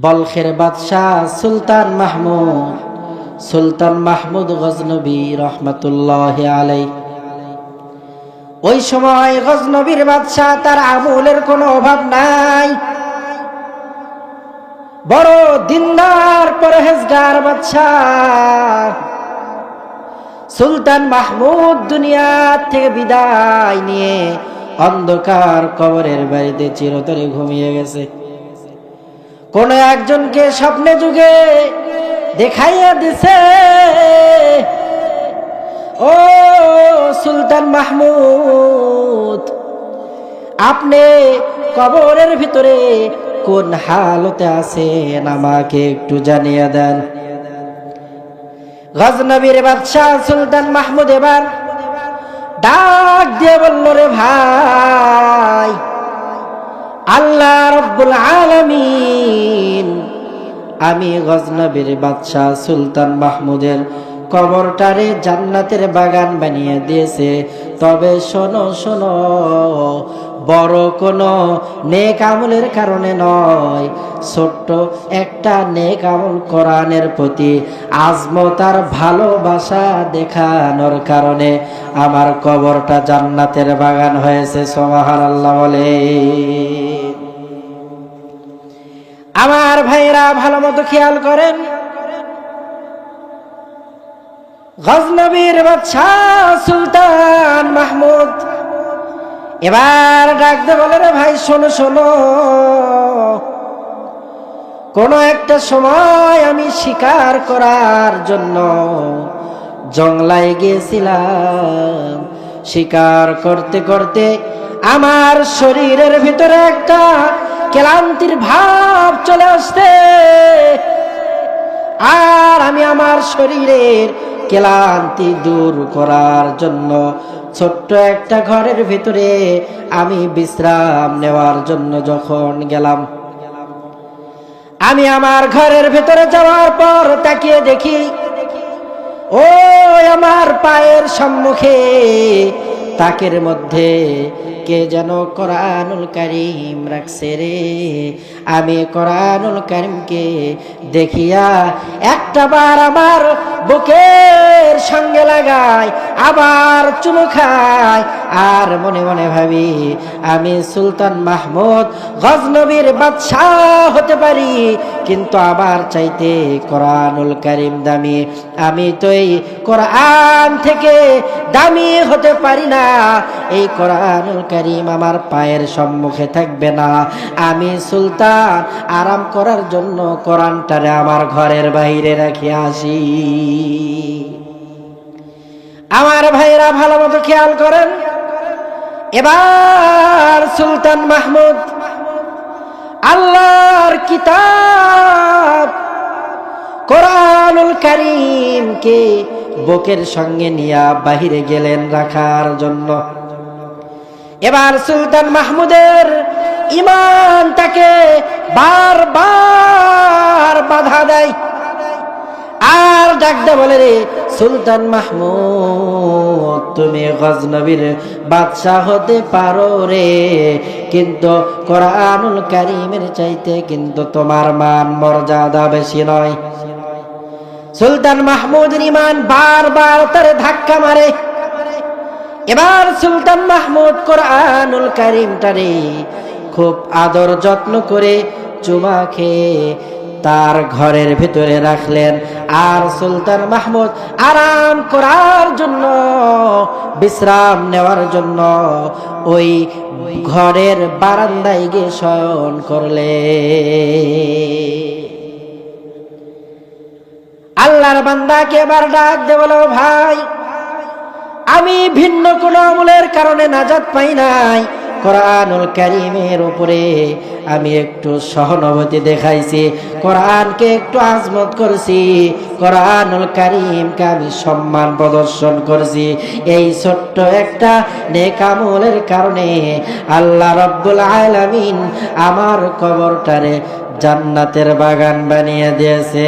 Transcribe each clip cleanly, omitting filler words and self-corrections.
বলখের বাদশাহ সুলতান মাহমুদ গজনবী রহমতুল্লাহ আলাইহি। ওই সময় গজনবীর বাদশাহ, তার আমলের কোনো অভাব নাই, বড় দিনদার পরহেজগার বাদশাহ। সুলতান মাহমুদ দুনিয়া থেকে বিদায় নিয়ে অন্ধকার কবরের বাড়িতে চিরতরে ঘুমিয়ে গেছে। কোন একজনকে স্বপ্নে যুগে দেখাইয়া দিছে, ও সুলতান মাহমুদ, আপনি কবরের ভিতরে কোন হালতে আছেন আমাকে একটু জানিয়ে দেন। গজনবীর বাদশাহ সুলতান মাহমুদ এবার ডাক দিয়ে বলল, রে ভাই, আল্লাহ রব্বুল আলামিন আমি গজনবীর বাদশাহ সুলতান মাহমুদের কবরটারে জান্নাতের বাগান বানিয়ে দিয়েছে। তবে শোনো শোনো, বড় কোনো নেক আমলের কারণে নয়, ছোট্ট একটা নেক আমল কোরআনের প্রতি আজমত আর ভালোবাসা দেখানোর কারণে আমার কবরটা জান্নাতের বাগান হয়েছে। সুবহানাল্লাহ বলে। আমার ভাইরা ভালো মতো খেয়াল করেন, গজনবীর বাদশাহ সুলতান মাহমুদ এবার ডাকতে বলে, রে ভাই শোনো শোনো, কোন একটা সময় আমি শিকার করার জন্য জঙ্গলায় গিয়েছিলাম। শিকার করতে করতে আমার শরীরের ভিতরে একটা ক্লান্তির ভাব চলে আসছে, আর আমি আমার শরীরের ক্লান্তি দূর করার জন্য ছোট্ট একটা ঘরের ভিতরে আমি বিশ্রাম নেওয়ার জন্য যখন গেলাম, আমি আমার ঘরের ভিতরে যাওয়ার পর তাকিয়ে দেখি, ও আমার পায়ের সম্মুখে তাকের মধ্যে কে যেন কোরআনুল কারীম রাখছে রে। আমি কোরআনুল কারীমকে দেখিয়া একটা বার আমার বুকের সঙ্গে লাগাই, আবার চুমু খাই, আর মনে মনে ভাবি আমি সুলতান মাহমুদ গজনবীর বাদশাহ হতে পারি, কিন্তু আবার চাইতে কোরআনুল কারীম দামি। আমি তো এই কোরআন থেকে দামি হতে পারি না। এই কোরআনুল কারীম আমার পায়ের সম্মুখে থাকবে না। আমি সুলতান আরাম করার জন্য কোরআনটারে আমার ঘরের বাইরে রেখে আসি। আমার ভাইরা ভালো মতো খেয়াল করেন, এবার সুলতান মাহমুদ আল্লাহর কিতাব কোরআনুল কারীমকে বুকের সঙ্গে নিয়ে বাহিরে গেলেন রাখার জন্য। এবার সুলতান মাহমুদের ঈমান তাকে বারবার বাধা দেয়, আর ডাকতে বলে, রে সুলতান মাহমুদ, তুমি গজনবীর বাদশাহ হতে পারো রে, কিন্তু কোরআনুল কারীমের চাইতে কিন্তু তোমার মান মর্যাদা বেশি নয়। সুলতান মাহমুদের ঈমান বারবার তারে ধাক্কা মারে। এবার সুলতান মাহমুদ কোরআনুল কারীমটারে খুব আদর যত্ন করে চুমা খেয়ে তার ঘরের ভিতরে রাখলেন, আর সুলতান মাহমুদ আরাম করার জন্য, বিশ্রাম নেওয়ার জন্য ওই ঘরের বারান্দায় গিয়ে শয়ন করলেন। আল্লাহর বান্দাকে এবার ডাক দে, বলো, ভাই, আমি ভিন্ন কোন আমলের কারণে নাজাত পাই নাই, কোরআনুল কারীমের উপরে আমি একটু সহানুভূতি দেখাইছি, কোরআনকে একটু আজমত করছি, কোরআনুল কারীমকে আমি সম্মান প্রদর্শন করছি। এই ছোট্ট একটা নেক আমলের কারণে আল্লাহ রব্বুল আলামিন আমার কবরটারে জান্নাতের বাগান বানিয়ে দিয়েছে।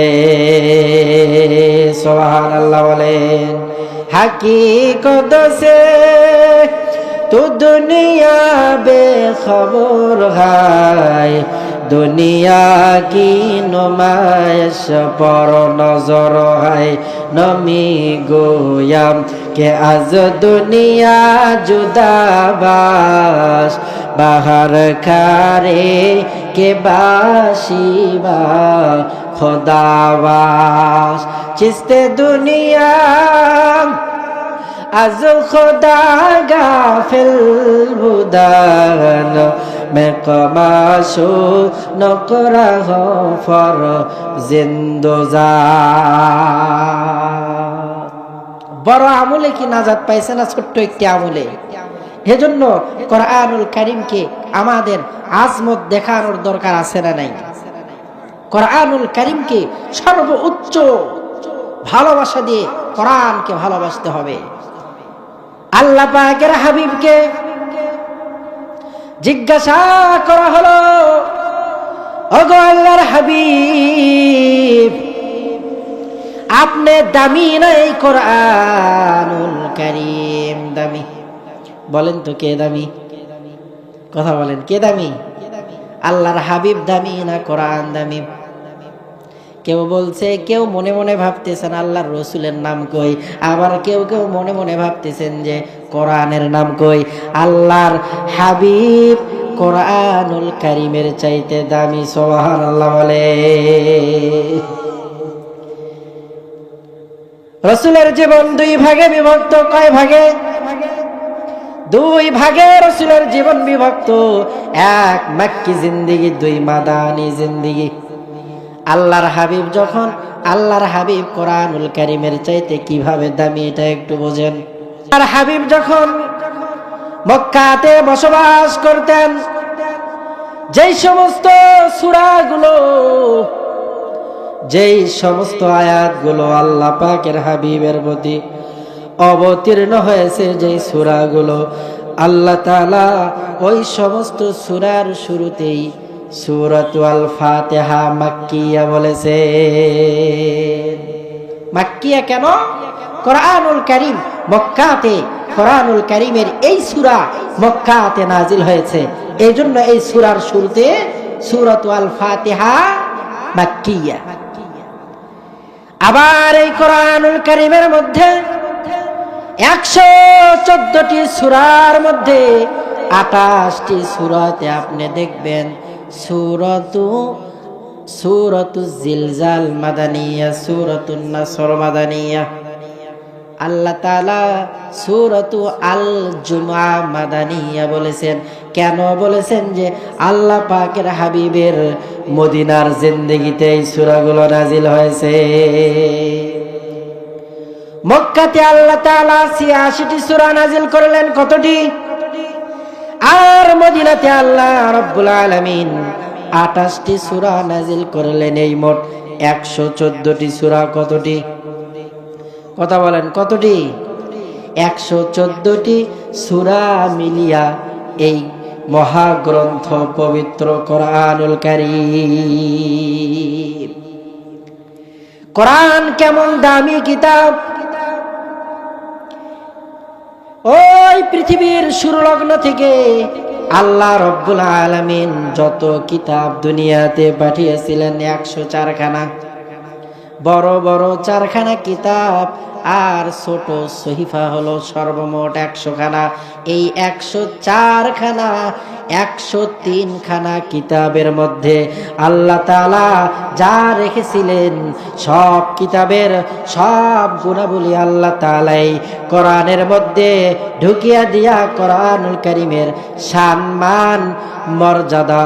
সুবহানাল্লাহ বলেন। हकीकत से तो दुनिया बेखबर है, দুনিয়া কি নুমাইশ পর নজর হায় নমি গোয়াম কে আজ দুনিয়া জুদাবাস বাহার খারে কে বাসিবা খোদাবাস চিস্তে দুনিয়া আজ খোদা গাফিল বুদান মে কমাশো নকরা ফর জিন্দোজা। বড় আমলে কি নাজাত পাইছে না ছোট্ট একটি আমলে? এজন্য কোরআনুল কারীমকে আমাদের আজমত দেখানোর দরকার আছে না নাই? কোরআনুল কারীমকে সর্বোচ্চ ভালোবাসা দিয়ে কোরআনকে ভালোবাসতে হবে। আল্লাহ পাকের হাবিবকে জিজ্ঞাসা করা হলো, ওগো আল্লাহর হাবিব, আপনি দামি নাই কোরআনুল কারীম দামি? বলেন তো কে দামি? কথা বলেন, কে দামি? আল্লাহর হাবিব দামি না কোরআন দামি? কেউ বলছে, কেউ মনে মনে ভাবতেছেন আল্লাহর রসুলের নাম কই, আবার কেউ কেউ মনে মনে ভাবতেছেন যে কোরআনের নাম কই। আল্লাহর হাবিব কোরআনুল কারীমের চাইতে দামি। সুবহানাল্লাহ বলে। রসুলের জীবন দুই ভাগে বিভক্ত। কয় ভাগে? দুই ভাগে রসুলের জীবন বিভক্ত। এক মক্কি জিন্দেগি, দুই মাদানী জিন্দেগি। আল্লাহর হাবিব যখন, আল্লাহর হাবিব কোরআনুল কারীমের চাইতে কিভাবে দামি এটা একটু বোঝেন। আর হাবিব যখন মক্কাতে বসবাস করতেন, যেই সমস্ত সূরাগুলো, যেই সমস্ত আয়াতগুলো আল্লাহ পাকের হাবিবের প্রতি অবতীর্ণ হয়েছে, যেই সূরাগুলো, আল্লাহ তাআলা ওই সমস্ত সূরার শুরুতেই সূরাতুল ফাতিহা মাক্কিয়া বলেছে। মাক্কিয়া কেন? কোরআনুল কারীম মক্কাতে, কোরআনুল কারীমের এই সূরা মক্কাতে নাজিল হয়েছে, এই জন্য এই সূরার শুরুতে সূরাতুল ফাতিহা মাক্কিয়া। আবার এই কোরআনুল কারীমের মধ্যে 114টি সূরার মধ্যে 28টি সূরাতে আপনি দেখবেন সূরাতু জিলজাল মাদানিয়া, সূরাতুন নাসর মাদানিয়া। আল্লাহ তাআলা সূরাতু আল জুমআ মাদানিয়া বলেছেন। কেন বলেছেন? যে আল্লাহ পাকের হাবিবের মদিনার জিন্দেগিতে এই সূরাগুলো নাজিল হয়েছে। মক্কাতে আল্লাহ তাআলা 86টি সূরা নাজিল করলেন। কতটি? আর মদিনাতে আল্লাহ রাব্বুল আলামিন 28টি সূরা নাজিল করলেন। এই মোট 114টি সূরা। কতটি? কথা বলেন, কতটি? 114টি সূরা মিলিয়া এই মহাগ্রন্থ পবিত্র কোরআনুল কারীম। কোরআন কেমন দামি কিতাব! ওই পৃথিবীর শুরু লগ্ন থেকে আল্লাহ রব্বুল আলামিন যত কিতাব দুনিয়াতে পাঠিয়েছিলেন 104খানা, বড় বড় 4খানা কিতাব, আর ছোট সহিফা হলো সর্বমোট 100খানা। এই 104খানা 103খানা কিতাবের মধ্যে আল্লাহ তাআলা যা রেখেছিলেন, সব কিতাবের সব গুণাবলী আল্লাহ তাআলাই কোরআনের মধ্যে ঢুকিয়ে দিয়া কোরআনুল কারীমের সম্মান মর্যাদা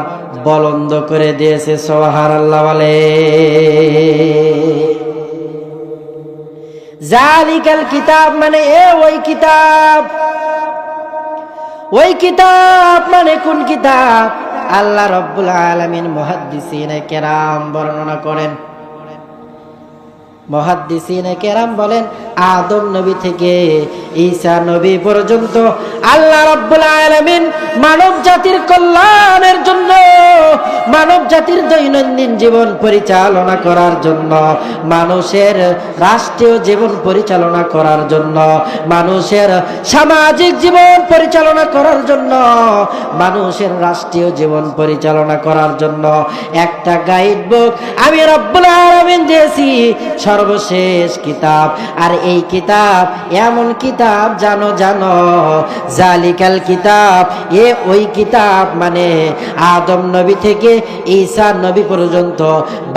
বুলন্দ করে দিয়েছে। সুবহানাল্লাহ বলে। জালিকাল কিতাব মানে ওই কিতাব। ওই কিতাব মানে কোন কিতাব? আল্লাহ রাব্বুল আলামিন মুহাদ্দিসিনে কেরাম বর্ণনা করেন। মুহাদ্দিসিনে কেরাম বলেন আদম নবী থেকে ঈসা নবী পর্যন্ত আল্লাহ রাব্বুল আলামিন মানব জাতির কল্যাণের জন্য, মানব জাতির দৈনন্দিন জীবন পরিচালনা করার জন্য, মানুষের রাষ্ট্রীয় জীবন পরিচালনা করার জন্য, মানুষের সামাজিক জীবন পরিচালনা করার জন্য, মানুষের রাষ্ট্রীয় জীবন পরিচালনা করার জন্য একটা গাইড বুক আমি রব্বুল আলামিন দিয়েছি, সর্বশেষ কিতাব। আর এই কিতাব এমন কিতাব জানো জালিকাল কিতাব, ওই কিতাব মানে আদম নবী থেকে ঈসা নবী পর্যন্ত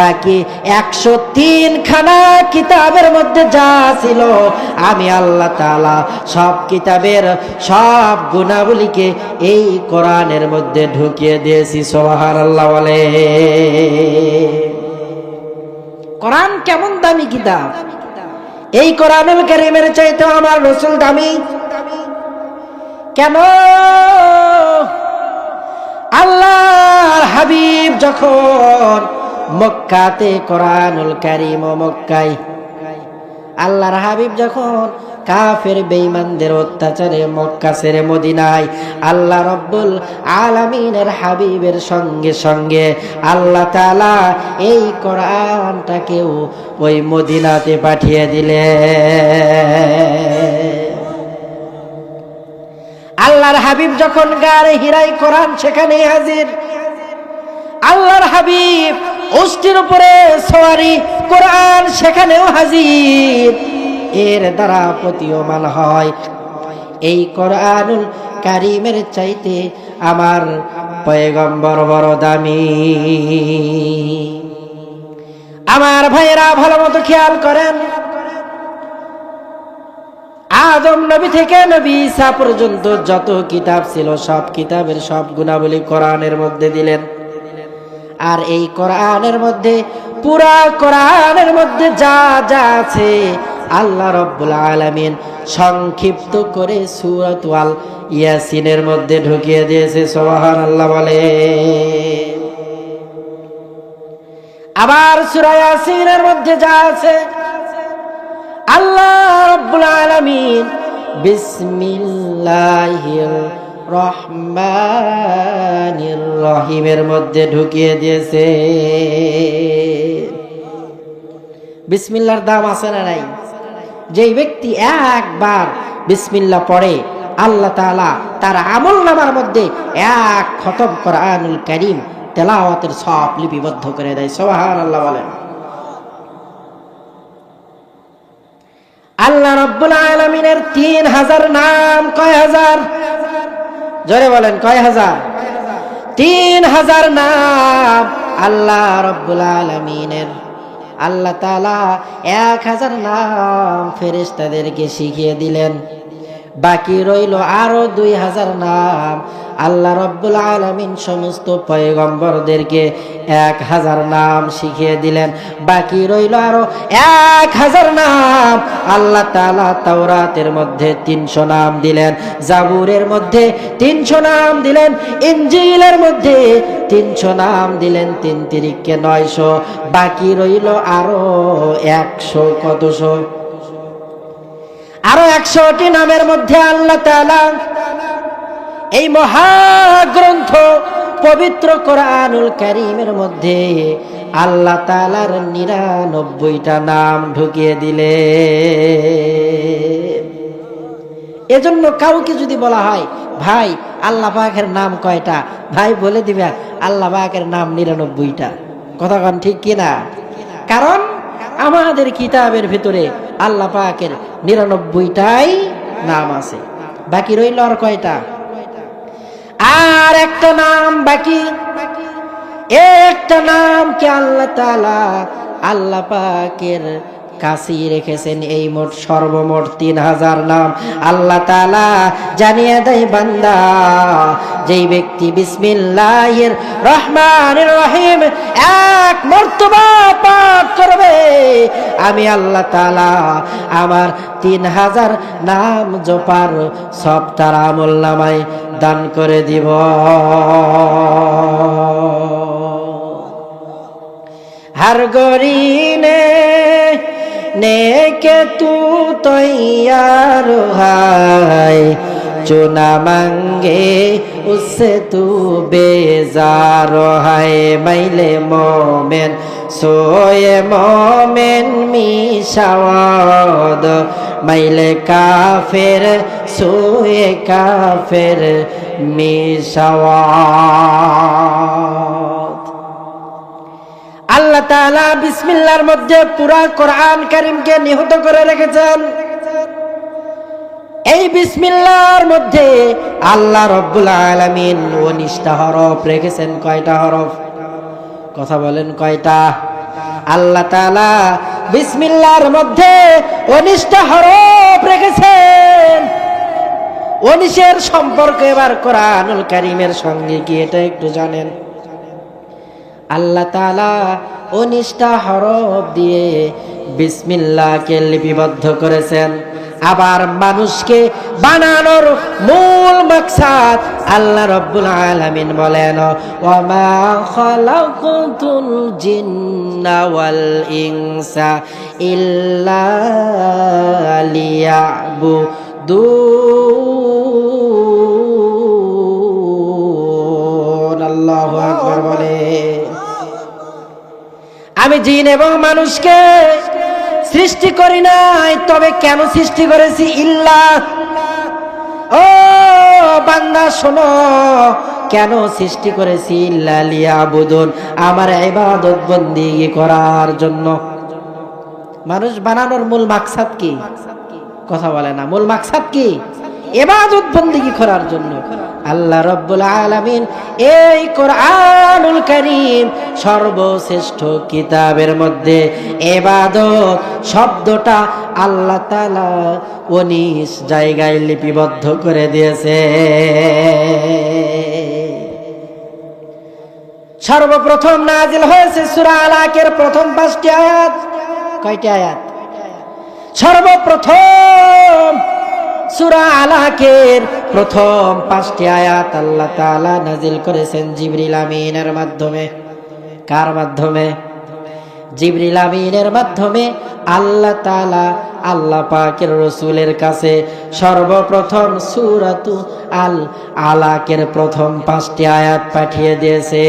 বাকি 103 খানা কিতাবের মধ্যে যা ছিল আমি আল্লাহ তাআলা সব কিতাবের সব গুণাবলীকে এই কোরআনের মধ্যে ঢুকিয়ে দিয়েছি। সুবহানাল্লাহ বলে। কোরআন কেমন দামি কিতাব! এই কোরআনুল কারীমের চাইতে আমার রাসূল দামি কেন? আল্লাহর হাবিব যখন মক্কাতে কোরআনুল কারীম ও মক্কায় আল্লাহর হাবিব যখন কাফের বেঈমানদের অত্যাচারে মক্কা ছেড়ে মদিনায় আল্লাহ রব্বুল আলামিনের হাবিবের সঙ্গে সঙ্গে আল্লাহ তাআলা এই কোরআনটাকেও ওই মদিনাতে পাঠিয়ে দিলেন। আল্লাহর হাবিব যখন গারে হিরায় কোরআন সেখানে হাজির, আল্লাহর হাবিব উষ্টির উপরে সওয়ারি কোরআন সেখানেও হাজির। এর দ্বারা প্রতীয়মান হয় এই কোরআনুল কারীমের চাইতে আমার পয়গম্বর বড় দামি। আমার ভাইয়েরা ভালো মতো খেয়াল করেন, আদম নবী থেকে নবী ঈসা পর্যন্ত যত কিতাব ছিল সব কিতাবের সব গুণাবলী কোরআনের মধ্যে দিলেন। আর এই কোরআনের মধ্যে পুরা কোরআনের মধ্যে যা যা আছে আল্লাহ রাব্বুল আলামিন সংক্ষিপ্ত করে সূরাতুল ইয়াসিনের মধ্যে ঢুকিয়ে দিয়েছে। সুবহানাল্লাহ বলে। আবার সূরা ইয়াসিনের মধ্যে যা আছে আল্লাহ রাব্বুল আলামিন বিসমিল্লাহির রহমানির রহিমের মধ্যে ঢুকিয়ে দিয়েছে। বিসমিল্লাহর দাম আছে না নাই? যেই ব্যক্তি একবার বিসমিল্লাহ পড়ে আল্লাহ তাআলা তার আমলনামার মধ্যে এক খতম কোরআনুল কারীম তেলাওয়াতের সব লিপিবদ্ধ করে দেয়। সুবহানাল্লাহ বলেন। আল্লাহ রাব্বুল আলামিনের 3000 নাম কয় হাজার? জোরে বলেন কয় হাজার? 3000 নাম আল্লাহ রাব্বুল আলামিনের। আল্লাহ তাআলা 1000 নাম ফেরেশতাদেরকে শিখিয়ে দিলেন, বাকি রইল আরো 2000 নাম আল্লাহ রাব্বুল আলামিন সমস্ত পয়গম্বরদেরকে 1000 নাম শিখিয়ে দিলেন, বাকি রইল আরো 1000 নাম। আল্লাহ তাআলা তাওরাতের মধ্যে 300 নাম দিলেন, জাবুরের মধ্যে 300 নাম দিলেন, ইনজিলের মধ্যে 300 নাম দিলেন, 3 তিরিকে 900, বাকি রইল আরো 100 কতশো? আরো 100টি নামের মধ্যে আল্লাহ তাআলা এই মহাগ্রন্থ পবিত্র কোরআনুল কারীমের মধ্যে আল্লাহ তাআলার 99টা নাম ঢুকিয়ে দিলেন। এজন্য কাউকে যদি বলা হয় ভাই আল্লাহ পাকের নাম কয়টা, ভাই বলে দিবে আল্লাহ পাকের নাম 99টা। কথা কোন ঠিক কিনা? কারণ আমাদের কিতাবের ভিতরে আল্লাহ পাকের 99টাই নাম আছে, বাকি রইল আর কয়টা? আর একটা নাম বাকি। একটা নাম কে আল্লাহ তাআলা আল্লাহ পাকের কাছেই রেখেছেন। এই মোট সর্বমোট 3000 নাম আল্লাহ তাআলা জানিয়ে দেয় বান্দা যেই ব্যক্তি বিসমিল্লাহির রহমানির রহিম এক মর্তবা পাঠ করবে, আমি আল্লাহ তাআলা আমার 3000 নাম জপার সব তার আমলনামায় দান করে দিব। हर गोरी ने नेके तू तैयार है जो ना मांगे उससे तू बेजार है मैले मोमेन सोए मोमेन मिशावाद मैले काफिर सोए काफिर मिशावाद আল্লাহ তাআলা বিসমিল্লাহর মধ্যে পুরা কোরআন কারীমকে নিহিত করে রেখেছেন। এই বিসমিল্লাহর মধ্যে আল্লাহ রাব্বুল আলামিন 19টা হরফ রেখেছেন। কয়টা হরফ? কথা বলেন কয়টা? আল্লাহ তাআলা বিসমিল্লাহর মধ্যে 19টা হরফ রেখেছেন। 19 সম্পর্ক এবার কোরআনুল কারীমের সঙ্গে কি এটা একটু জানেন? আল্লাহ তাআলা 19টা হরফ দিয়ে বিসমিল্লাহকে লিপিবদ্ধ করেছেন। আবার মানুষকে বানানোর মূল মাকসাদ আল্লাহ রাব্বুল আলামিন বলেন ওয়া মা খালাকাতুল জিন্না ওয়াল ইনসা ইল্লা লিয়াবুদুন। আল্লাহু আকবার বলে আমি জিন এবং মানুষকে সৃষ্টি করি নাই, তবে কেন সৃষ্টি করেছি? ইল্লাহ, ও বান্দা শোনো, কেন সৃষ্টি করেছি? ইল্লা লিয়াবুদুন, আমার ইবাদত বন্দেগী করার জন্য। মানুষ বানানোর মূল মাকসাদ কি? কথা বলে না। মূল মাকসাদ কি? ইবাদত বন্দেগী করার জন্য। আল্লাহ রাব্বুল আলামিন এই কোরআনুল কারীম সর্বশ্রেষ্ঠ কিতাবের মধ্যে ইবাদত শব্দটা আল্লাহ তাআলা 19 জায়গায় লিপিবদ্ধ করে দিয়েছে। সর্বপ্রথম নাজিল হয়েছে সূরা আলাকের প্রথম 5টি আয়াত। কয়টি আয়াত? সর্বপ্রথম সূরা আলাকের প্রথম 5টি আয়াত আল্লাহ তাআলা নাজিল করেছেন জিবরিল আমিনের মাধ্যমে। কার মাধ্যমে? জিবরিল আমিনের মাধ্যমে আল্লাহ তাআলা আল্লাহ পাকের রাসূলের কাছে সর্বপ্রথম সূরাতু আল আলাকের প্রথম 5টি আয়াত পাঠিয়ে দিয়েছে।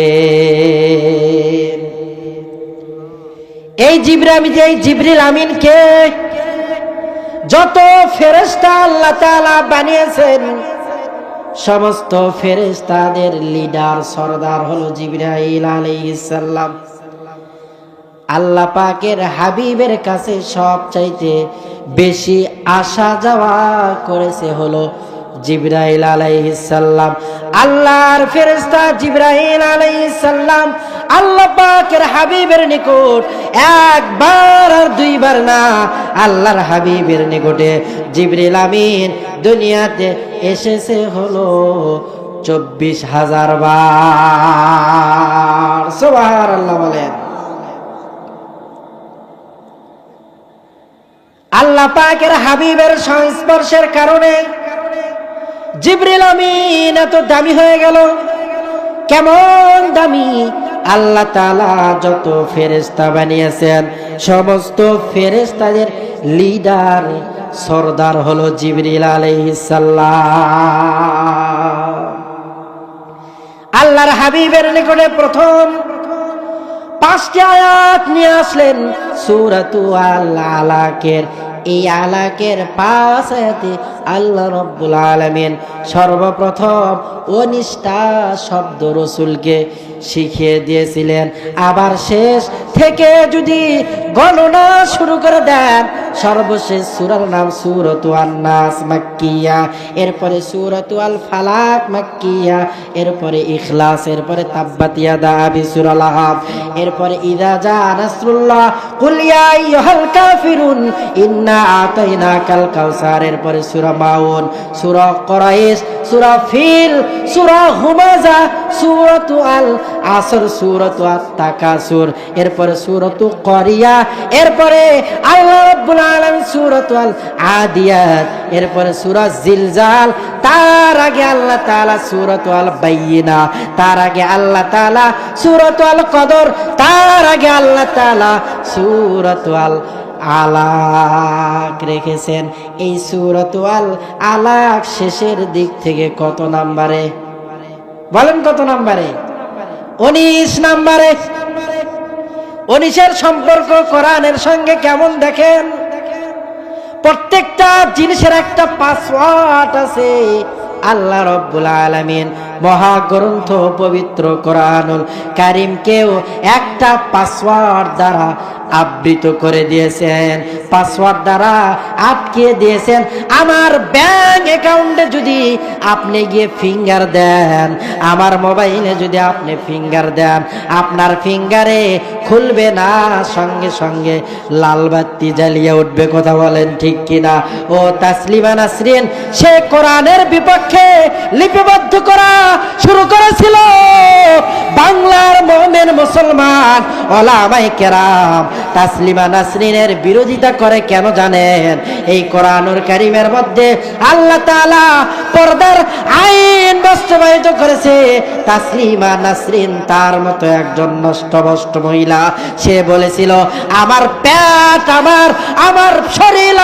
এই জিবরিল আমিনকে যত ফেরেশতা আল্লাহ তাআলা বানিয়েছেন সমস্ত ফেরেশতাদের লিডার সরদার হলো জিবরাইল আলাইহিস সালাম। আল্লাহ পাকের হাবিবের কাছে সবচাইতে বেশি আসা যাওয়া করেছে হলো জিবরাইল আলাইহিস সালাম। আল্লাহর ফেরেশতা জিবরাইল আলাইহিস সালাম আল্লাহ পাকের হাবিবের নিকট একবার আর দুইবার না, আল্লাহর হাবিবের নিকটে জিবরিল আমিন দুনিয়াতে এসেছে হলো 24,000 বার। সুবহানাল্লাহ বলেন। আল্লাহ পাকের হাবিবের সংস্পর্শের কারণে জিবরিল আমিন এত দামি হয়ে গেল। কেমন দামি? আল্লাহ তাআলা যত ফেরেশতা বানিয়েছেন সমস্ত ফেরেশতাদের লিডার সরদার হলো জিবরিল আলাইহিস সালাম। আল্লাহর হাবিবের নিকটে প্রথম 5টি আয়াত নিয়ে আসলেন সূরাতু আল আলাকের। এই আলাকের 5 আয়াতে আল্লাহ রাব্বুল আলামিন সর্বপ্রথম 19টা শব্দ রাসূলকে শিখিয়ে দিয়েছিলেন। আবার শেষ থেকে যদি গণনা শুরু করে দেন, সর্বশেষ সূরার নাম সূরাতু আন-নাস মাক্কিয়া, এরপরে সূরাতু আল ফালাক মাক্কিয়া, এরপরে ইখলাস, এরপরে তাব্বাত ইয়াদা আবি সূরা লাহাব, এরপরে ইযা জা নাসরুল্লাহ কুল ইয়া আইয়ুহাল কাফিরুন ইন্না আতাইনাকাল কাউসার, এরপরে সূরা মাউন, সূরা কুরাইশ, সূরা ফিল, সূরা হুমাযা, সূরাতু আল আসর, সূরাতু আত-তাকাসুর, এরপরে সূরাতু কারিয়া, এরপরে আল্লাহ রাব্বুল আলামিন সূরাতু আল আদিয়াত, এরপরে সূরা জিলজাল, তার আগে আল্লাহ তাআলা সূরাতু আল বাইয়িনা, তার আগে আল্লাহ তাআলা সূরাতু আল কদর, তার আগে আল্লাহ তাআলা সূরাতু আল আলাক রেখেছেন। এই সূরাতুল আলাক শেষের দিক থেকে কত নম্বরে? বলেন কত নম্বরে? 19 নম্বরে। 19-এর সম্পর্ক কোরআনের সঙ্গে কেমন দেখেন? প্রত্যেকটা জিনিসের একটা পাসওয়ার্ড আছে। আল্লাহ রাব্বুল আলামিন মহাগ্রন্থ পবিত্র কোরআনুল কারীমকেও একটা পাসওয়ার্ড দ্বারা আবৃত করে দিয়েছেন, পাসওয়ার্ড দ্বারা আটকে দিয়েছেন। আমার ব্যাংক অ্যাকাউন্টে যদি আপনি গিয়ে ফিঙ্গার দেন, আমার মোবাইলে যদি আপনি ফিঙ্গার দেন, আপনার ফিঙ্গারে খুলবে না, সঙ্গে সঙ্গে লাল বাতি জ্বালিয়ে উঠবে। কথা বলেন ঠিক কিনা? ও তাসলিমা নাসরিন, সে কোরআনের বিপক্ষে লিপিবদ্ধ করা শুরু করেছিল বাংলার মুমিন মুসলমান ওলামায়ে কেরাম। তাসলিমা নাসরিনের বিরোধিতা করে কেন জানেন? এই কোরআনুল কারীমের মধ্যে আল্লাহ তাআলা পর্দার আইন বাস্তবায়িত করেছে। তাসলিমা নাসরিন তার মতো একজন নষ্টভ্রষ্ট মহিলা, সে বলেছিল আমার পেট আমার শরীর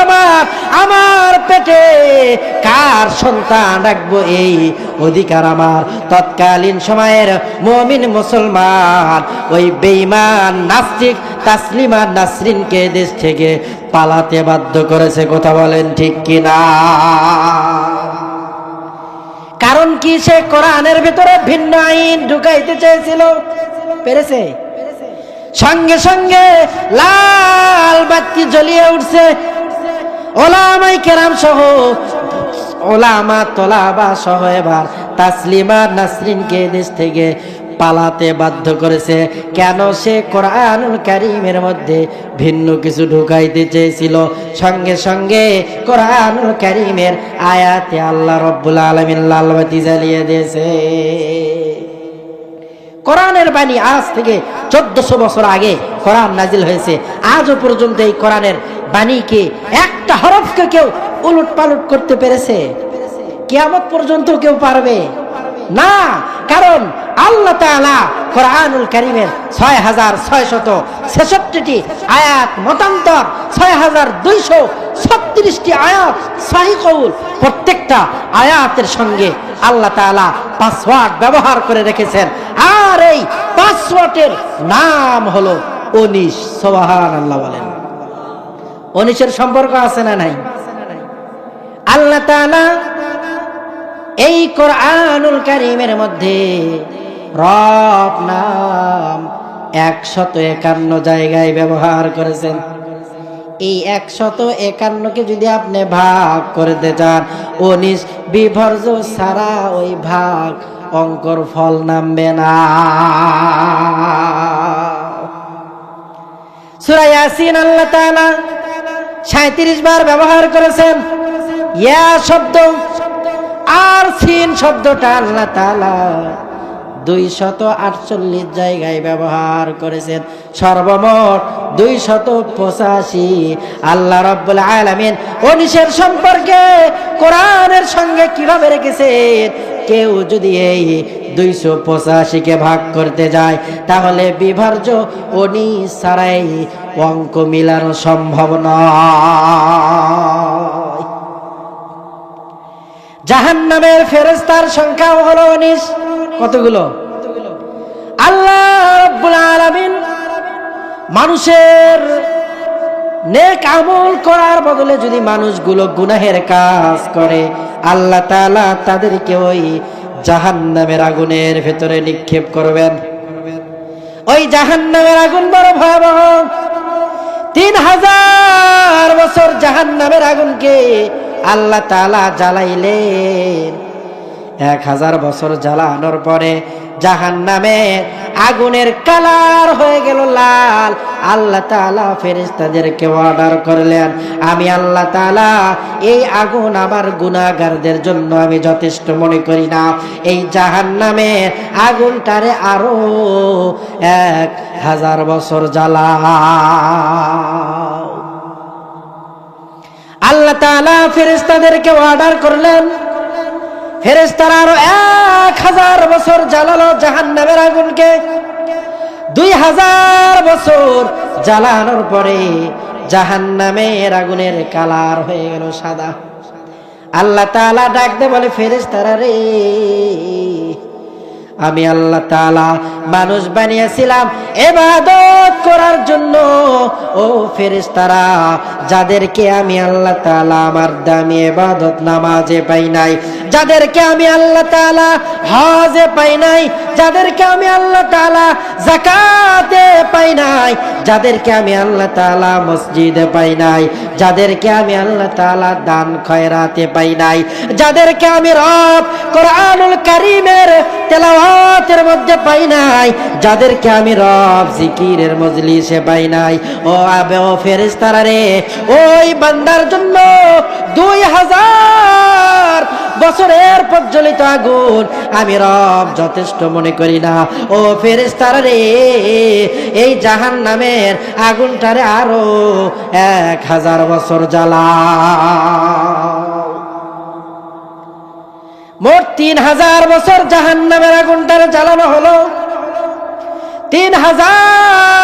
আমার পেটে কার সন্তান রাখবো এই অধিকার আমার। তৎকালীন সময়ের মুমিন মুসলমান ওই বেঈমান নাস্তিক তাসলিমা নাসরিনকে দেশ থেকে পালাতে বাধ্য করেছে। কথা বলেন ঠিক কিনা? কারণ কি? সে কোরআনের ভিতরে ভিন্ন আইন ঢুকাইতে চেয়েছিল, পেরেছে? সঙ্গে সঙ্গে লাল বাতি জ্বলিয়ে উঠছে। ওলামায়ে কেরাম সহ ওলামা তোলাবা সহ এবার তাসলিমা নাসরিনকে দেশ থেকে পালাতে বাধ্য করেছে। কেন? সে কোরআনুল কারীমের মধ্যে ভিন্ন কিছু ঢুকাইতে চেয়েছিল। সঙ্গে সঙ্গে কোরআনুল কারীমের আয়াতে আল্লাহ রাব্বুল আলামিন লাল বাতি জ্বালিয়ে দিয়েছে। কোরআনের বাণী আজ থেকে 1400 বছর আগে কোরআন নাজিল হয়েছে। আজও পর্যন্ত এই কোরআনের বাণীকে একটা হরফকে কেউ উলট পালট করতে পেরেছে? কিয়ামত পর্যন্ত কেউ পারবে না। কারণ আল্লাহ তাআলা কোরআনুল কারীমের 6666টি আয়াত মতান্তর, 6236টি আয়াত সহিহ কওল, প্রত্যেকটা আয়াতের সঙ্গে আল্লাহ তাআলা পাসওয়ার্ড ব্যবহার করে রেখেছেন। আর এই পাসওয়ার্ডের নাম হলো 19। সুবহানাল্লাহ বলেন। 19-এর সম্পর্ক আছে না নাই? আল্লাহ তাআলা এই কোরআনুল কারীমের মধ্যে রব নাম 151 জায়গায় ব্যবহার করেছেন। এই 151কে যদি আপনি ভাগ করতে চান, 19 বিভাজ্য ছাড়া ওই ভাগ অঙ্কর ফল নামবে না। সূরা ইয়াসিন আল্লাহ তাআলা 37 বার ব্যবহার করেছেন ইয়া শব্দ, আর সিন শব্দটা আল্লাহ তাআলা 248 জায়গায় ব্যবহার করেছেন। সর্বমোট 285। আল্লাহ রাব্বুল আলামিন 19-এর সম্পর্কে কোরআনের সঙ্গে কিভাবে রেখেছেন? কেউ যদি এই 285কে ভাগ করতে যায়, তাহলে বিভাজ্য 19 ছাড়াই অঙ্ক মিলানো সম্ভব নয়। জাহান্নামের ফেরেশতার সংখ্যাও হলো 19। কতগুলো? আল্লাহ রাব্বুল আলামিন মানুষের নেক আমল করার বদলে যদি মানুষগুলো গুনাহের কাজ করে, আল্লাহ তাআলা তাদেরকে ওই জাহান্নামের আগুনের ভেতরে নিক্ষেপ করবেন। ওই জাহান্নামের আগুন বড় ভয়াবহ। 3000 বছর জাহান্নামের আগুনকে আল্লাহ তাআলা জ্বালাইলেন। 1000 বছর জ্বালানোর পরে জাহান্নামের আগুনের কালার হয়ে গেল লাল। আল্লাহ তাআলা ফেরেশতাদেরকে অর্ডার করলেন, আমি আল্লাহ তাআলা এই আগুন আমার গুনাহগারদের জন্য আমি যথেষ্ট মনে করি না, এই জাহান্নামের আগুনটারে আরো 1000 বছর জ্বালাও। আল্লাহ তাআলা ফেরেশতাদেরকে অর্ডার করলেন, ফেরেশতারা আরো 1000 বছর জ্বালালো জাহান্নামের আগুনকে। 2000 বছর জ্বালানোর পরে জাহান্নামের আগুনের কালার হয়ে গেল সাদা। আল্লাহ তাআলা ডাক দিয়ে বলে, ফেরেশতারা রে, আমি আল্লাহ তাআলা মানুষ বানিয়েছিলাম ইবাদত করার জন্য। ও ফেরেশতারা, যাদেরকে আমি আল্লাহ তাআলা আমার দামি ইবাদত নামাজে পাই নাই, যাদেরকে আমি আল্লাহ তাআলা হজে পাই নাই, যাদেরকে আমি আল্লাহ তাআলা যাকাতে পাই নাই, যাদেরকে আমি আল্লাহ তাআলা মসজিদে পাই নাই, যাদেরকে আমি আল্লাহ তাআলা দান খয়রাতে পাই নাই, যাদেরকে আমি রব কোরআনুল কারীমের তেলাওয়াতের মধ্যে পাই নাই, যাদেরকে আমি রব জিকিরের মজলিসে পাই নাই, ও ফেরেশতারা রে, ওই বান্দার জন্য 2000 বছরের প্রজ্বলিত আগুন আমি রব যথেষ্ট মনে করি না। ও ফেরেশতারা রে, এই জাহান্নামের আগুনটারে আরো 1000 বছর জ্বালাও। মোট 3000 বছর জাহান্নামের আগুনটারে জ্বালানো হলো। 3000